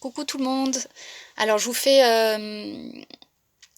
Coucou tout le monde. Alors je vous fais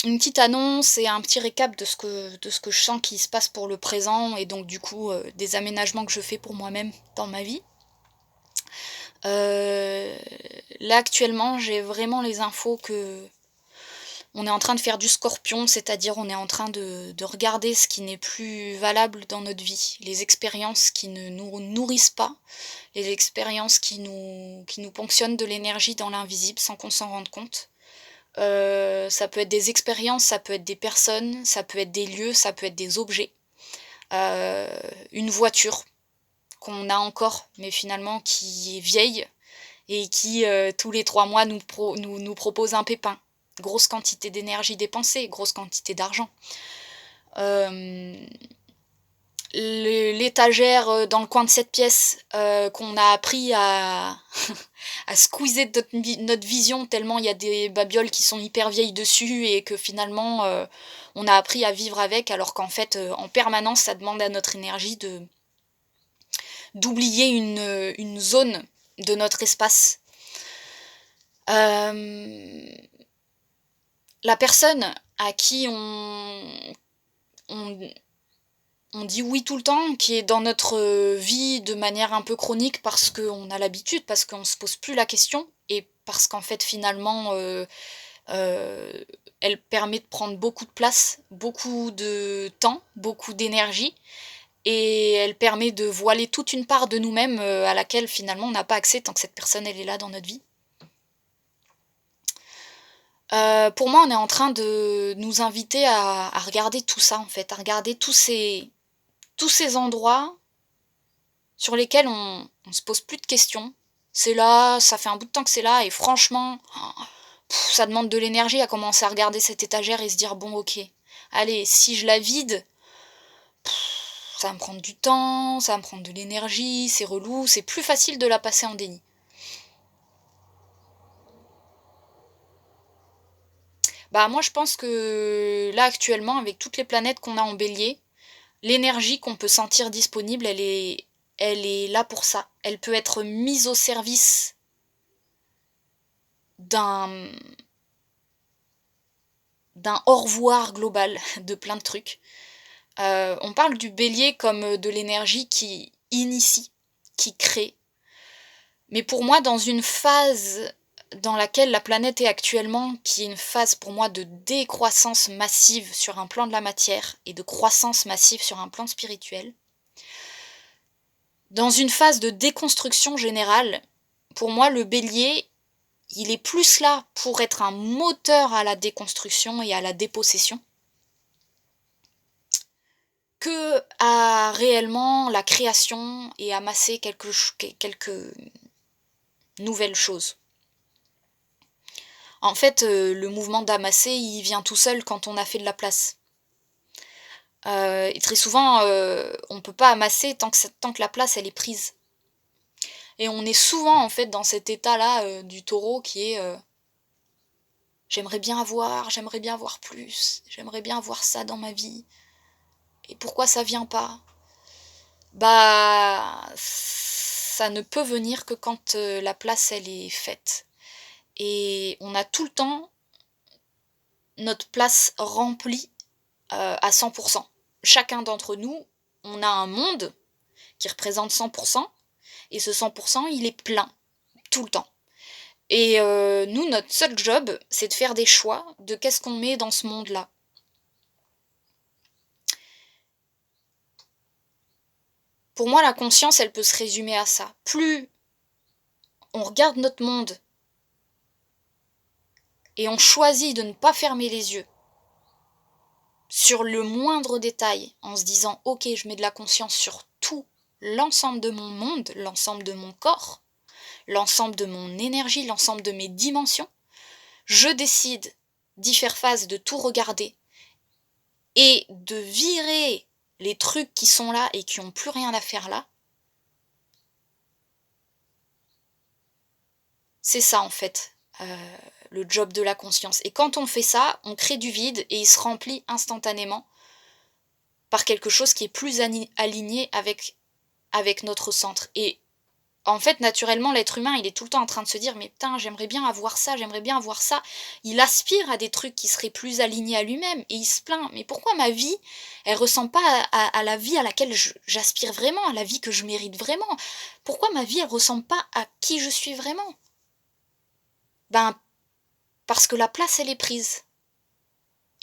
une petite annonce et un petit récap de ce que je sens qui se passe pour le présent et donc du coup des aménagements que je fais pour moi-même dans ma vie. Euh, Là actuellement j'ai vraiment les infos que on est en train de faire du scorpion, c'est-à-dire on est en train de regarder ce qui n'est plus valable dans notre vie, les expériences qui ne nous nourrissent pas, les expériences qui nous ponctionnent de l'énergie dans l'invisible sans qu'on s'en rende compte. Ça peut être des expériences, ça peut être des personnes, ça peut être des lieux, ça peut être des objets. Heu, une voiture qu'on a encore, mais finalement qui est vieille et qui, tous les 3 mois nous propose un pépin. Grosse quantité d'énergie dépensée, grosse quantité d'argent. Hem L'étagère, dans le coin de cette pièce, qu'on a appris à à squeezer de notre vision tellement il y a des babioles qui sont hyper vieilles dessus et que finalement, on a appris à vivre avec alors qu'en fait, en permanence, ça demande à notre énergie de d'oublier une zone de notre espace. Hem, la personne à qui on on dit oui tout le temps, qui est dans notre, vie de manière un peu chronique parce qu'on a l'habitude, parce qu'on se pose plus la question et parce qu'en fait finalement, heu, elle permet de prendre beaucoup de place, beaucoup de temps, beaucoup d'énergie et elle permet de voiler toute une part de nous-mêmes, à laquelle finalement on n'a pas accès tant que cette personne elle est là dans notre vie. Pour moi, on est en train de nous inviter à regarder tout ça en fait, à regarder tous ces endroits sur lesquels on se pose plus de questions. C'est là, ça fait un bout de temps que c'est là et franchement, ça demande de l'énergie à commencer à regarder cette étagère et se dire: «Bon OK, allez, si je la vide, ça va me prendre du temps, ça va me prendre de l'énergie, c'est relou». C'est plus facile de la passer en déni. Bah, moi, je pense que là, actuellement, avec toutes les planètes qu'on a en Bélier, l'énergie qu'on peut sentir disponible, elle est là pour ça. Elle peut être mise au service d'un d'un au revoir global de plein de trucs. On parle du Bélier comme, de l'énergie qui initie, qui crée. Mais pour moi, dans une phase dans laquelle la planète est actuellement, qui est une phase pour moi de décroissance massive sur un plan de la matière et de croissance massive sur un plan spirituel, dans une phase de déconstruction générale, pour moi, le Bélier, il est plus là pour être un moteur à la déconstruction et à la dépossession que à réellement la création et amasser quelques nouvelles choses. En fait, le mouvement d'amasser, il vient tout seul quand on a fait de la place. Et très souvent, on peut pas amasser tant que la place, elle est prise. Et on est souvent, en fait, dans cet état-là, du taureau qui est, j'aimerais bien avoir plus, j'aimerais bien avoir ça dans ma vie et pourquoi ça vient pas?» Bah, ça ne peut venir que quand, la place, elle est faite et on a tout le temps notre place remplie, à 100. Chacun d'entre nous, on a un monde qui représente 100 et ce 100 il est plein, tout le temps. Et nous, notre seul job, c'est de faire des choix de qu'est-ce qu'on met dans ce monde-là. Pour moi, la conscience, elle peut se résumer à ça. Plus on regarde notre monde et on choisit de ne pas fermer les yeux sur le moindre détail en se disant: «OK, je mets de la conscience sur tout, l'ensemble de mon monde, l'ensemble de mon corps, l'ensemble de mon énergie, l'ensemble de mes dimensions. Je décide d'y faire face, de tout regarder et de virer les trucs qui sont là et qui ont plus rien à faire là». C'est ça en fait, le job de la conscience et quand on fait ça, on crée du vide et il se remplit instantanément par quelque chose qui est plus aligné avec notre centre et En fait, naturellement, l'être humain, il est tout le temps en train de se dire: «Mais putain, j'aimerais bien avoir ça, j'aimerais bien avoir ça». Il aspire à des trucs qui seraient plus alignés à lui-même et il se plaint: «Mais pourquoi ma vie, elle ressemble pas à la vie à laquelle j'aspire vraiment, à la vie que je mérite vraiment? Pourquoi ma vie, elle ressemble pas à qui je suis vraiment?» Ben, parce que la place, elle est prise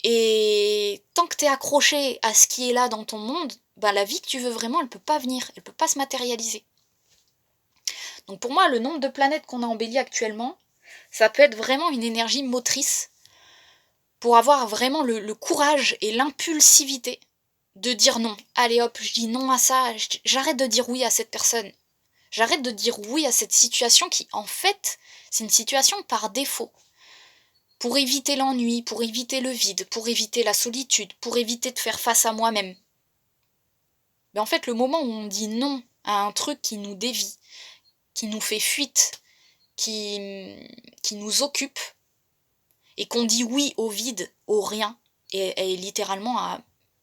et tant que tu es accroché à ce qui est là dans ton monde, bah, la vie que tu veux vraiment, elle peut pas venir, elle peut pas se matérialiser. Donc pour moi, le nombre de planètes qu'on a en Bélier actuellement, ça peut être vraiment une énergie motrice pour avoir vraiment le courage et l'impulsivité de dire non. Allez hop, je dis non à ça, j'arrête de dire oui à cette personne. J'arrête de dire oui à cette situation qui, en fait, c'est une situation par défaut. Pour éviter l'ennui, pour éviter le vide, pour éviter la solitude, pour éviter de faire face à moi-même. Mais en fait, le moment où on dit non à un truc qui nous dévie, qui nous fait fuite, qui nous occupe, et qu'on dit oui au vide, au rien, et littéralement à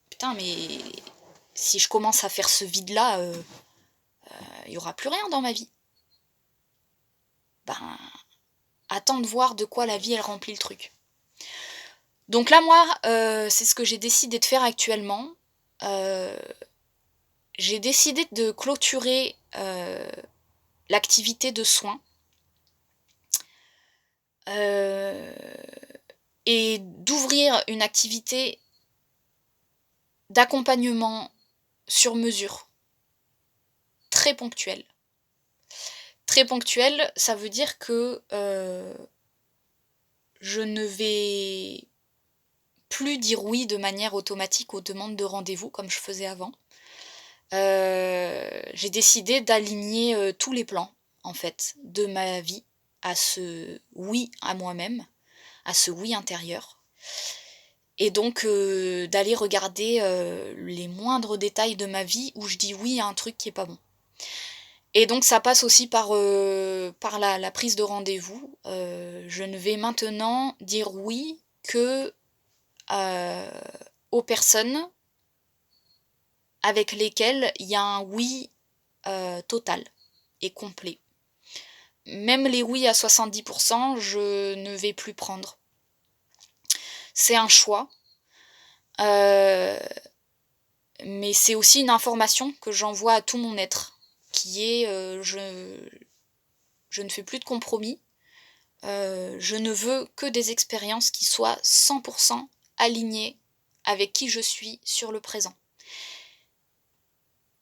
putain, mais si je commence à faire ce vide-là, il y aura plus rien dans ma vie. Ben, attends de voir de quoi la vie elle remplit le truc. Donc là, moi, c'est ce que j'ai décidé de faire actuellement. J'ai décidé de clôturer l'activité de soins. Et d'ouvrir une activité d'accompagnement sur mesure, très ponctuelle. Très ponctuelle, ça veut dire que je ne vais plus dire oui de manière automatique aux demandes de rendez-vous comme je faisais avant. J'ai décidé d'aligner tous les plans, en fait, de ma vie à ce oui à moi-même, à ce oui intérieur. Et donc d'aller regarder les moindres détails de ma vie où je dis oui à un truc qui est pas bon. Et donc ça passe aussi par la prise de rendez-vous. Je ne vais maintenant dire oui que aux personnes avec lesquelles il y a un oui total et complet. Même les oui à 70%, je ne vais plus prendre. C'est un choix. Mais c'est aussi une information que j'envoie à tout mon être, qui est je ne fais plus de compromis, je ne veux que des expériences qui soient 100% alignées avec qui je suis sur le présent.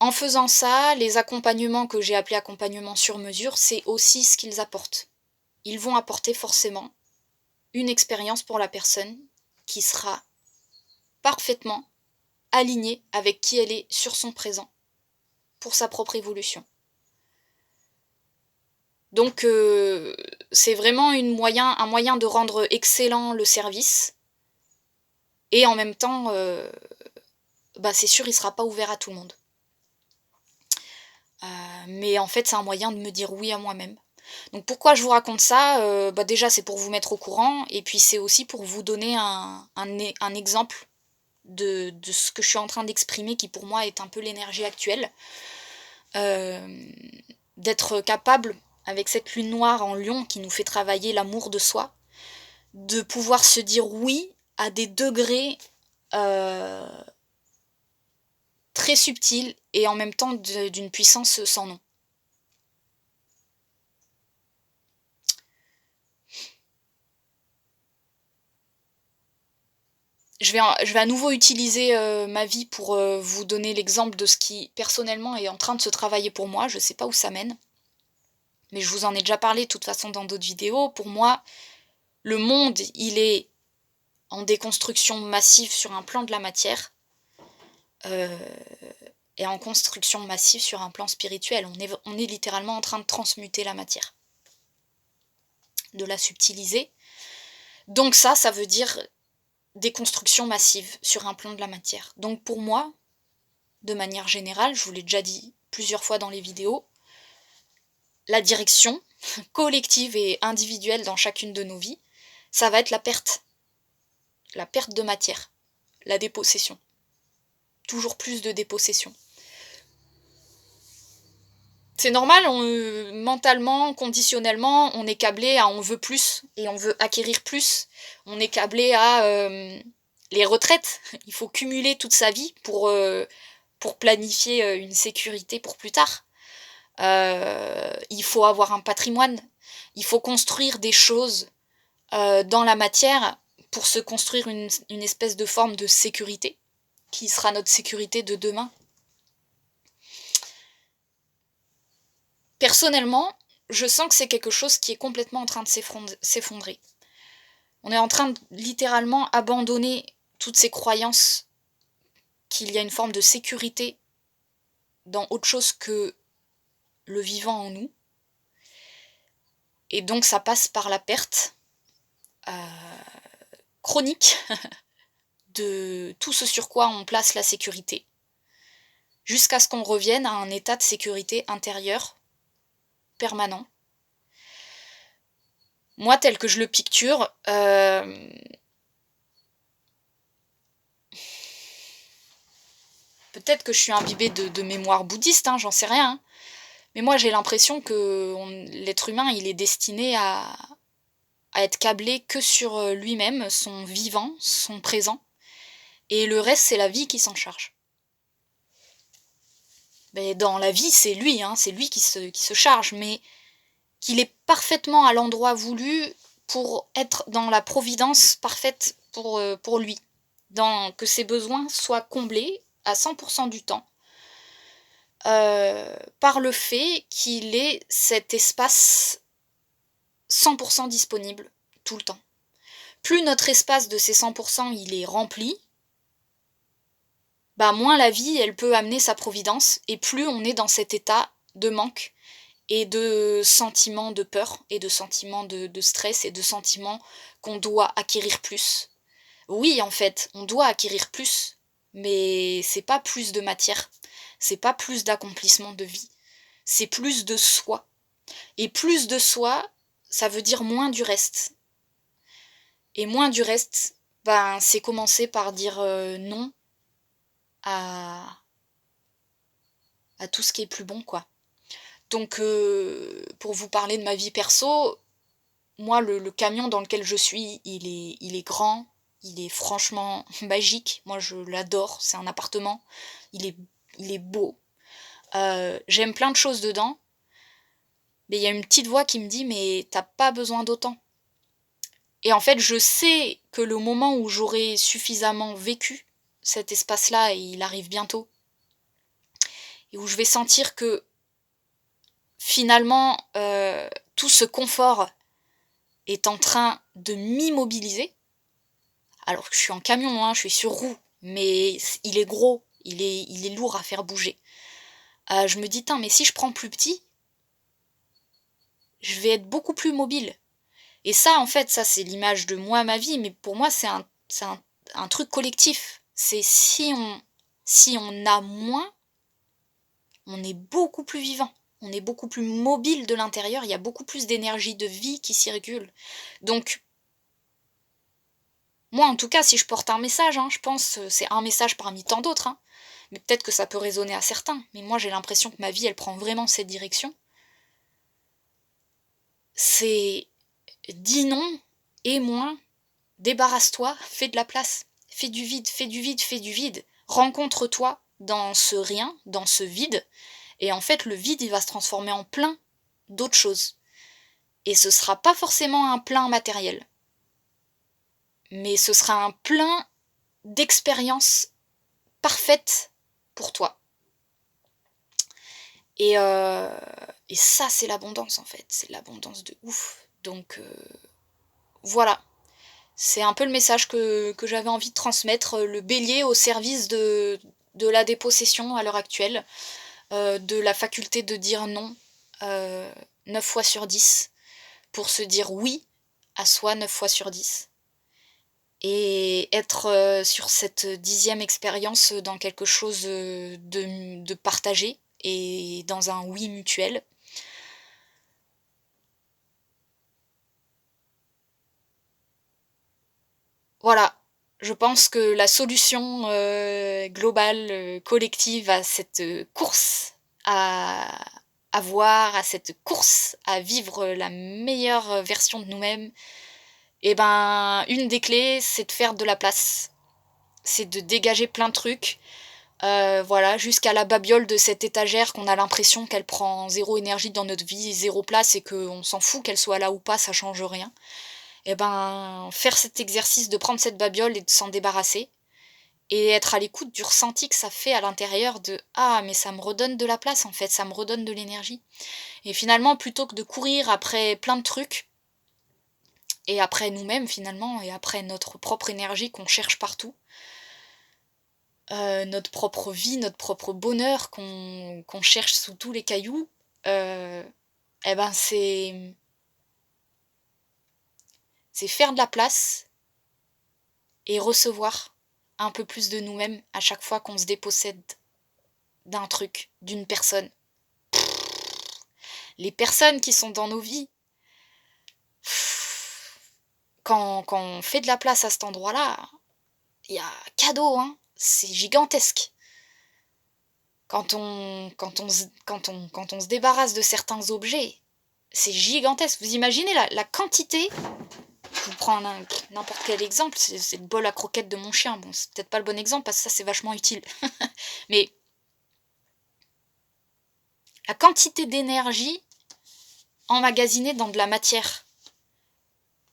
En faisant ça, les accompagnements que j'ai appelés accompagnements sur mesure, c'est aussi ce qu'ils apportent. Ils vont apporter forcément une expérience pour la personne qui sera parfaitement alignée avec qui elle est sur son présent, pour sa propre évolution. Donc c'est vraiment un moyen de rendre excellent le service et en même temps, bah, c'est sûr il sera pas ouvert à tout le monde. Mais en fait c'est un moyen de me dire oui à moi-même. Donc pourquoi je vous raconte ça? Bah, déjà c'est pour vous mettre au courant et puis c'est aussi pour vous donner un exemple de ce que je suis en train d'exprimer qui pour moi est un peu l'énergie actuelle. D'être capable, avec cette lune noire en Lion qui nous fait travailler l'amour de soi, de pouvoir se dire oui à des degrés très subtils et en même temps d'une puissance sans nom. Je vais à nouveau utiliser ma vie pour vous donner l'exemple de ce qui personnellement est en train de se travailler pour moi. Je ne sais pas où ça mène, mais je vous en ai déjà parlé de toute façon dans d'autres vidéos. Pour moi, le monde, il est en déconstruction massive sur un plan de la matière et en construction massive sur un plan spirituel. On est littéralement en train de transmuter la matière, de la subtiliser. Donc ça veut dire déconstruction massive sur un plan de la matière. Donc pour moi, de manière générale, je vous l'ai déjà dit plusieurs fois dans les vidéos, la direction collective et individuelle dans chacune de nos vies, ça va être la perte de matière, la dépossession. Toujours plus de dépossession. C'est normal, mentalement, conditionnellement, on est câblé à on veut plus et on veut acquérir plus. On est câblé à, les retraites. Il faut cumuler toute sa vie pour planifier, une sécurité pour plus tard. Il faut avoir un patrimoine. Il faut construire des choses, dans la matière pour se construire une espèce de forme de sécurité, qui sera notre sécurité de demain. Personnellement, je sens que c'est quelque chose qui est complètement en train de s'effondrer. On est en train de littéralement abandonner toutes ces croyances qu'il y a une forme de sécurité dans autre chose que le vivant en nous. Et donc ça passe par la perte chronique de tout ce sur quoi on place la sécurité, jusqu'à ce qu'on revienne à un état de sécurité intérieure permanent. Moi, tel que je le picture, peut-être que je suis imbibée de mémoire bouddhiste, hein, j'en sais rien, hein. Mais moi j'ai l'impression que l'être humain il est destiné à être câblé que sur lui-même, son vivant, son présent, et le reste c'est la vie qui s'en charge. Mais dans la vie c'est lui, hein, c'est lui qui se charge, mais qu'il est parfaitement à l'endroit voulu pour être dans la providence parfaite pour lui, que ses besoins soient comblés à 100% du temps, par le fait qu'il ait cet espace 100% disponible tout le temps. Plus notre espace de ces 100% il est rempli, bah moins la vie elle peut amener sa providence, et plus on est dans cet état de manque et de sentiments de peur et de sentiments de stress et de sentiments qu'on doit acquérir plus. Oui, en fait, on doit acquérir plus, mais c'est pas plus de matière, c'est pas plus d'accomplissement de vie, c'est plus de soi. Et plus de soi, ça veut dire moins du reste. Et moins du reste, ben c'est commencer par dire non à tout ce qui est plus bon, quoi. Donc, pour vous parler de ma vie perso, moi, le camion dans lequel je suis, il est grand, il est franchement magique. Moi, je l'adore. C'est un appartement. Il est, il est beau. J'aime plein de choses dedans. Mais il y a une petite voix qui me dit, mais t'as pas besoin d'autant. Et en fait, je sais que le moment où j'aurai suffisamment vécu cet espace-là, il arrive bientôt. Et où je vais sentir que finalement, tout ce confort est en train de m'immobiliser. Alors que je suis en camion, hein, je suis sur roue, mais il est gros, il est lourd à faire bouger. Je me dis, mais si je prends plus petit, je vais être beaucoup plus mobile. Et ça, en fait, ça c'est l'image de moi, ma vie, mais pour moi c'est un truc collectif. C'est si on a moins, on est beaucoup plus vivant. On est beaucoup plus mobile de l'intérieur, il y a beaucoup plus d'énergie de vie qui circule. Donc, moi en tout cas, si je porte un message, hein, je pense c'est un message parmi tant d'autres, hein, mais peut-être que ça peut résonner à certains, mais moi j'ai l'impression que ma vie, elle prend vraiment cette direction. C'est dis non, et moins, débarrasse-toi, fais de la place, fais du vide, fais du vide, fais du vide. Rencontre-toi dans ce rien, dans ce vide, et en fait le vide il va se transformer en plein d'autres choses. Et ce sera pas forcément un plein matériel, mais ce sera un plein d'expériences parfaites pour toi. Et, et ça c'est l'abondance en fait, c'est l'abondance de ouf. Donc voilà. C'est un peu le message que j'avais envie de transmettre, le bélier au service de la dépossession à l'heure actuelle, de la faculté de dire non 9 fois sur 10, pour se dire oui à soi 9 fois sur 10. Et être sur cette 10e expérience dans quelque chose de partagé et dans un oui mutuel. Voilà, je pense que la solution globale, collective à cette course à à cette course à vivre la meilleure version de nous-mêmes, et ben, une des clés, c'est de faire de la place. C'est de dégager plein de trucs, voilà, jusqu'à la babiole de cette étagère qu'on a l'impression qu'elle prend zéro énergie dans notre vie, zéro place et qu'on s'en fout qu'elle soit là ou pas, ça change rien. Et ben, faire cet exercice de prendre cette babiole et de s'en débarrasser et être à l'écoute du ressenti que ça fait à l'intérieur de: «Ah mais ça me redonne de la place en fait, ça me redonne de l'énergie» et finalement plutôt que de courir après plein de trucs et après nous-mêmes finalement et après notre propre énergie qu'on cherche partout, notre propre vie, notre propre bonheur qu'on cherche sous tous les cailloux, heu et ben, c'est faire de la place et recevoir un peu plus de nous-mêmes à chaque fois qu'on se dépossède d'un truc, d'une personne. Les personnes qui sont dans nos vies, quand on fait de la place à cet endroit-là, il y a cadeau, hein, c'est gigantesque. Quand on se débarrasse de certains objets, c'est gigantesque. Vous imaginez la quantité. Je vous prends n'importe quel exemple, c'est le bol à croquettes de mon chien. Bon, c'est peut-être pas le bon exemple parce que ça, c'est vachement utile. Mais la quantité d'énergie emmagasinée dans de la matière.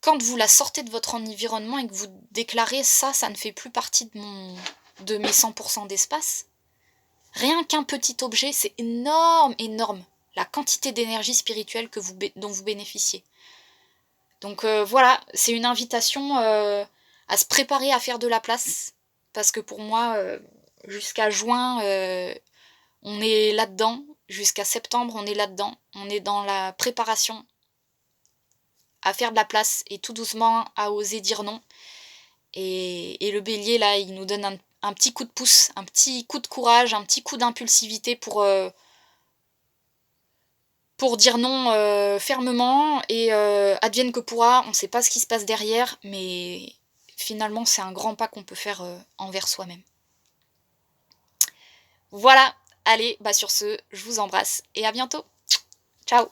Quand vous la sortez de votre environnement et que vous déclarez: «Ça ne fait plus partie de mes 100 d'espace», rien qu'un petit objet, c'est énorme, énorme, la quantité d'énergie spirituelle dont vous bénéficiez. Donc voilà, c'est une invitation, à se préparer à faire de la place parce que pour moi, jusqu'à juin, on est là-dedans. Jusqu'à septembre, on est là-dedans. On est dans la préparation à faire de la place et tout doucement à oser dire non. Et le bélier, là, il nous donne un petit coup de pouce, un petit coup de courage, un petit coup d'impulsivité pour dire non fermement et advienne que pourra. On ne sait pas ce qui se passe derrière, mais finalement, c'est un grand pas qu'on peut faire envers soi-même. Voilà, allez, bah sur ce, je vous embrasse et à bientôt. Ciao.